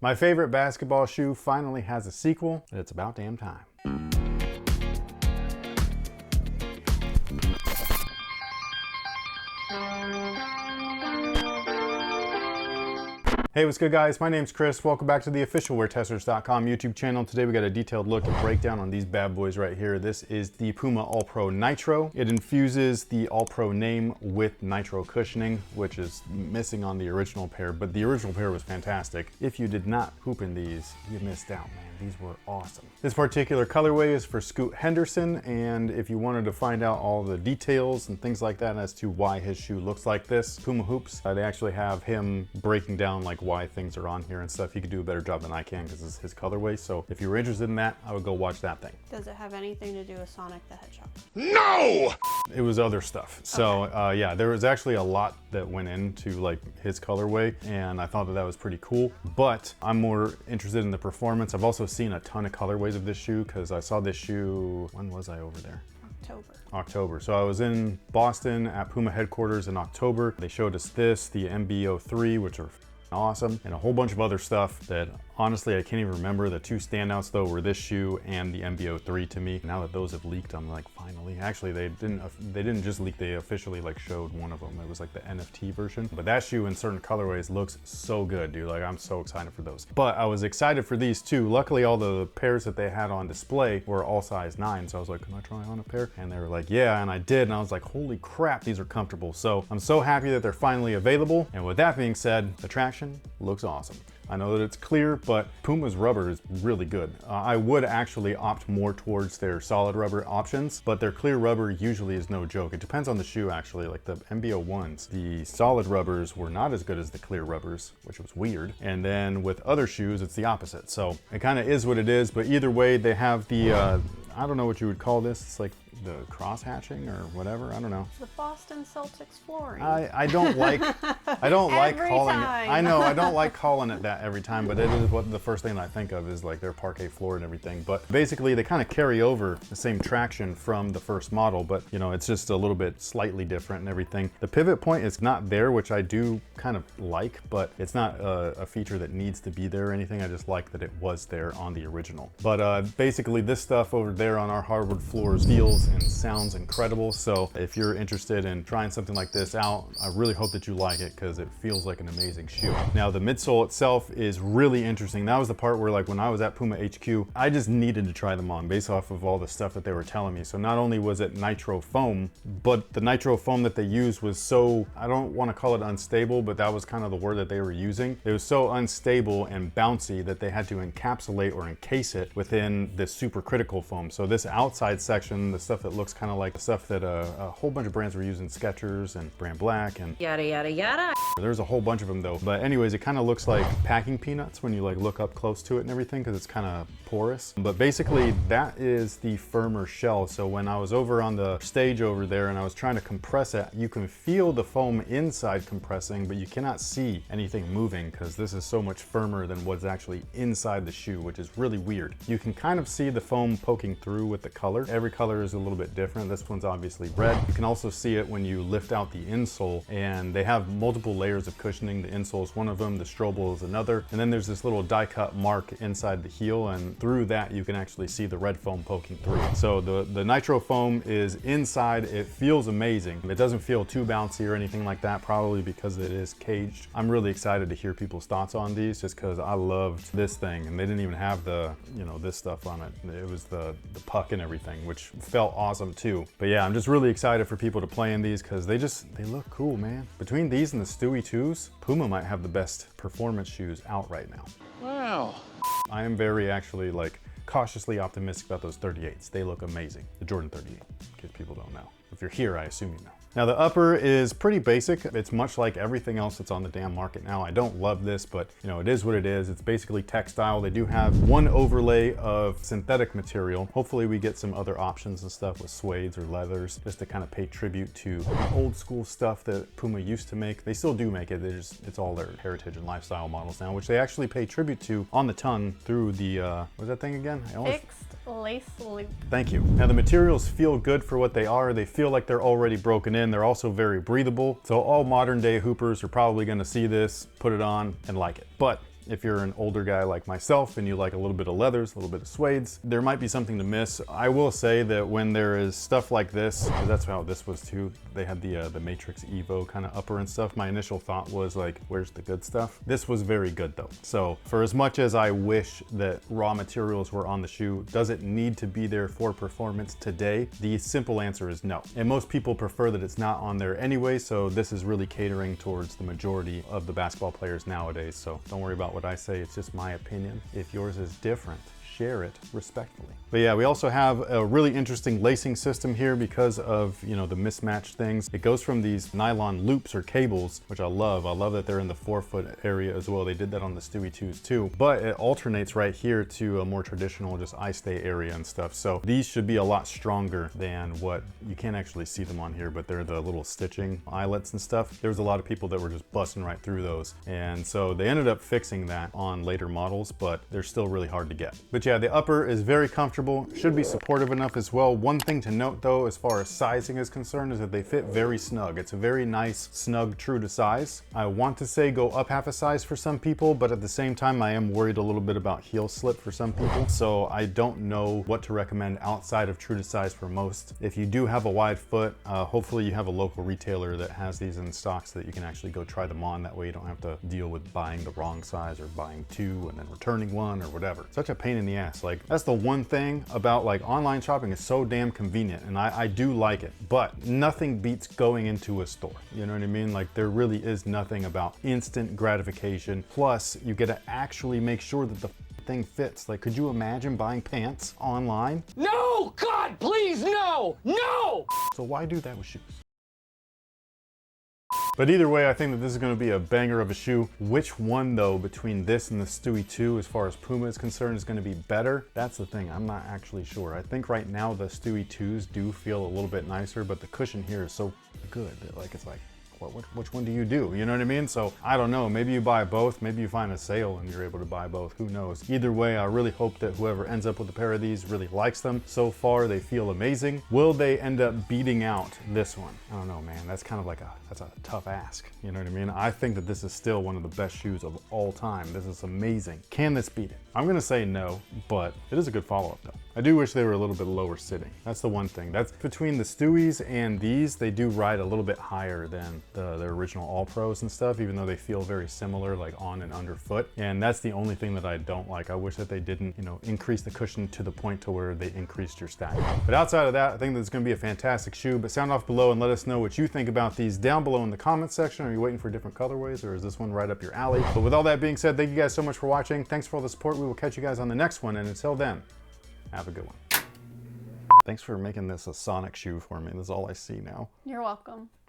My favorite basketball shoe finally has a sequel, and it's about damn time. Hey, what's good guys? My name's Chris. Welcome back to the official WearTesters.com YouTube channel. Today we got a detailed look and breakdown on these bad boys right here. This is the Puma All-Pro Nitro. It infuses the All-Pro name with nitro cushioning, which is missing on the original pair, but the original pair was fantastic. If you did not hoop in these, you missed out, man. These were awesome. This particular colorway is for Scoot Henderson, and if you wanted to find out all the details and things like that as to why his shoe looks like this, Puma Hoops, they actually have him breaking down like why things are on here and stuff. He could do a better job than I can because it's his colorway. So if you were interested in that, I would go watch that thing. Does it have anything to do with Sonic the Hedgehog? No! It was other stuff. So okay. Yeah, there was actually a lot that went into like his colorway, and I thought that that was pretty cool. But I'm more interested in the performance. I've also seen a ton of colorways of this shoe because I saw this shoe, when was I over there? October. So I was in Boston at Puma headquarters in October. They showed us this, the MB03, which are awesome, and a whole bunch of other stuff that honestly I can't even remember. The two standouts though were this shoe and the MB03 to me. Now that those have leaked, I'm like, finally. Actually, they didn't just leak, they officially like showed one of them. It was like the NFT version. But that shoe in certain colorways looks so good, dude. Like, I'm so excited for those. But I was excited for these too. Luckily, all the pairs that they had on display were all size 9. So I was like, can I try on a pair? And they were like, yeah, and I did. And I was like, holy crap, these are comfortable. So I'm so happy that they're finally available. And with that being said, the traction looks awesome. I know that it's clear, but Puma's rubber is really good. I would actually opt more towards their solid rubber options, but their clear rubber usually is no joke. It depends on the shoe actually. Like the MB01s, the solid rubbers were not as good as the clear rubbers, which was weird. And then with other shoes, it's the opposite. So it kind of is what it is, but either way, they have the, I don't know what you would call this. It's like the cross hatching or whatever, I don't know. The Boston Celtics flooring. I don't like calling it. I know I don't like calling it that every time, but it is what the first thing that I think of is like their parquet floor and everything. But basically they kind of carry over the same traction from the first model, but you know, it's just a little bit slightly different and everything. The pivot point is not there, which I do kind of like, but it's not a feature that needs to be there or anything. I just like that it was there on the original. But basically this stuff over there on our hardwood floors feels and sounds incredible. So if you're interested in trying something like this out, I really hope that you like it because it feels like an amazing shoe. Now the midsole itself is really interesting. That was the part where like when I was at Puma HQ, I just needed to try them on based off of all the stuff that they were telling me. So not only was it nitro foam, but the nitro foam that they used was so, I don't want to call it unstable, but that was kind of the word that they were using. It was so unstable and bouncy that they had to encapsulate or encase it within this supercritical foam. So this outside section, the stuff that looks kind of like the stuff that a whole bunch of brands were using, Skechers and Brand Black and yada yada yada. There's a whole bunch of them though. But anyways, it kind of looks like packing peanuts when you like look up close to it and everything because it's kind of porous. But basically that is the firmer shell. So when I was over on the stage over there and I was trying to compress it, you can feel the foam inside compressing, but you cannot see anything moving because this is so much firmer than what's actually inside the shoe, which is really weird. You can kind of see the foam poking through with the color. Every color is a little bit different. This one's obviously red. You can also see it when you lift out the insole, and they have multiple layers of cushioning. The insole is one of them, the Strobel is another, and then there's this little die cut mark inside the heel, and through that you can actually see the red foam poking through. So the nitro foam is inside. It feels amazing. It doesn't feel too bouncy or anything like that, probably because it is caged. I'm really excited to hear people's thoughts on these just because I loved this thing, and they didn't even have the, you know, this stuff on it. It was the puck and everything, which felt awesome too. But yeah, I'm just really excited for people to play in these because they look cool, man. Between these and the Stewie 2s, Puma might have the best performance shoes out right now. Wow. I am very actually like cautiously optimistic about those 38s. They look amazing. The Jordan 38, in case people don't know. If you're here, I assume you know. Now the upper is pretty basic. It's much like everything else that's on the damn market now. I don't love this, but you know, it is what it is. It's basically textile. They do have one overlay of synthetic material. Hopefully we get some other options and stuff with suedes or leathers just to kind of pay tribute to old school stuff that Puma used to make. They still do make it. It's all their heritage and lifestyle models now, which they actually pay tribute to on the ton through the, what's that thing again? Fixed lace loop. Thank you. Now the materials feel good for what they are. They feel like they're already broken in. They're also very breathable. So all modern day hoopers are probably gonna see this, put it on and like it. But If you're an older guy like myself and you like a little bit of leathers, a little bit of suedes, there might be something to miss. I will say that when there is stuff like this, that's how this was too. They had the Matrix Evo kind of upper and stuff. My initial thought was like, where's the good stuff? This was very good though. So for as much as I wish that raw materials were on the shoe, does it need to be there for performance today? The simple answer is no. And most people prefer that it's not on there anyway, so this is really catering towards the majority of the basketball players nowadays. So don't worry about what I say, it's just my opinion. If yours is different, share it respectfully. But yeah, we also have a really interesting lacing system here because of, you know, the mismatched things. It goes from these nylon loops or cables, which I love. I love that they're in the forefoot area as well. They did that on the Stewie 2s too, but it alternates right here to a more traditional just eye stay area and stuff. So these should be a lot stronger than what you can't actually see them on here, but they're the little stitching eyelets and stuff. There was a lot of people that were just busting right through those. And so they ended up fixing that on later models, but they're still really hard to get. But yeah, the upper is very comfortable, should be supportive enough as well. One thing to note though, as far as sizing is concerned, is that they fit very snug. It's a very nice, snug, true to size. I want to say go up half a size for some people, but at the same time, I am worried a little bit about heel slip for some people. So I don't know what to recommend outside of true to size for most. If you do have a wide foot, hopefully you have a local retailer that has these in stock so that you can actually go try them on. That way you don't have to deal with buying the wrong size or buying two and then returning one or whatever. Such a pain in the ass. Like, that's the one thing about like online shopping is so damn convenient, and I do like it, but nothing beats going into a store. You know what I mean? Like, there really is nothing about instant gratification. Plus, you get to actually make sure that the thing fits. Like, could you imagine buying pants online? No! God, please, no! No! So why do that with shoes? But either way, I think that this is going to be a banger of a shoe. Which one though, between this and the Stewie 2, as far as Puma is concerned, is going to be better? That's the thing. I'm not actually sure. I think right now the Stewie 2s do feel a little bit nicer, but the cushion here is so good that like, it's like, which one do you do? You know what I mean? So I don't know. Maybe you buy both. Maybe you find a sale and you're able to buy both. Who knows? Either way, I really hope that whoever ends up with a pair of these really likes them. So far, they feel amazing. Will they end up beating out this one? I don't know, man. That's kind of like that's a tough ask. You know what I mean? I think that this is still one of the best shoes of all time. This is amazing. Can this beat it? I'm gonna say no, but it is a good follow-up though. I do wish they were a little bit lower sitting. That's the one thing. That's between the Stewies and these, they do ride a little bit higher than the original All-Pros and stuff, even though they feel very similar, like on and underfoot. And that's the only thing that I don't like. I wish that they didn't, you know, increase the cushion to the point to where they increased your stack. But outside of that, I think that it's gonna be a fantastic shoe. But sound off below and let us know what you think about these down below in the comments section. Are you waiting for different colorways, or is this one right up your alley? But with all that being said, thank you guys so much for watching. Thanks for all the support. We will catch you guys on the next one, and until then, have a good one. Thanks for making this a Sonic shoe for me. That's all I see now. You're welcome.